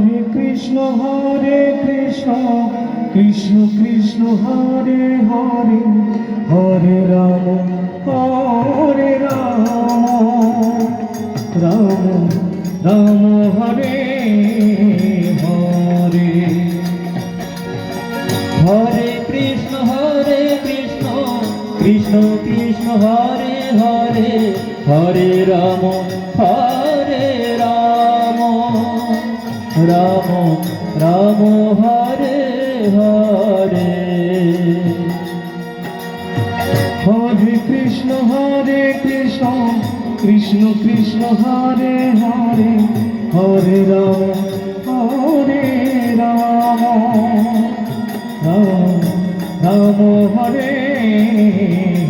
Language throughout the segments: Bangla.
হরে কৃষ্ণ কৃষ্ণ কৃষ্ণ হরে হরে হরে রাম রাম রাম হরে হরে। হরে কৃষ্ণ কৃষ্ণ কৃষ্ণ হরে হরে হরে রাম রাম রাম হরে হরে। হরে কৃষ্ণ কৃষ্ণ কৃষ্ণ হরে হরে হরে রাম রাম রাম হরে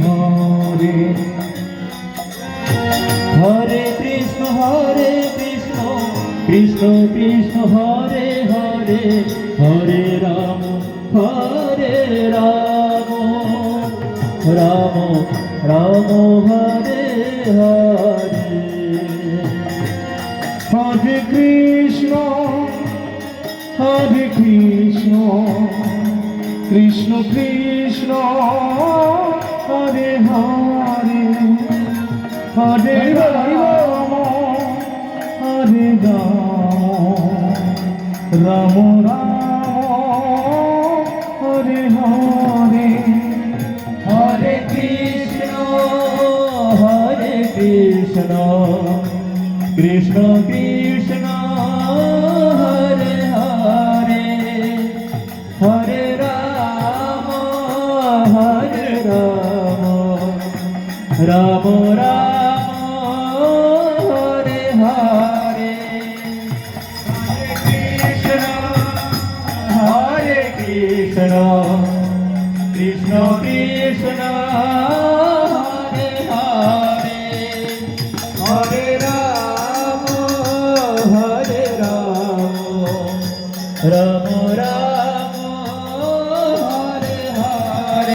হরে। হরে কৃষ্ণ কৃষ্ণ কৃষ্ণ হরে হরে হরে রাম রাম রাম হরে হরে। হরে কৃষ্ণ কৃষ্ণ কৃষ্ণ হরে হরে হরে রাম রাম রাম হরে হরে। হরে কৃষ্ণ কৃষ্ণ কৃষ্ণ হরে হরে হরে রাম রাম রাম হরে হরে। হরে কৃষ্ণ কৃষ্ণ কৃষ্ণ হরে হরে হরে রাম রাম রাম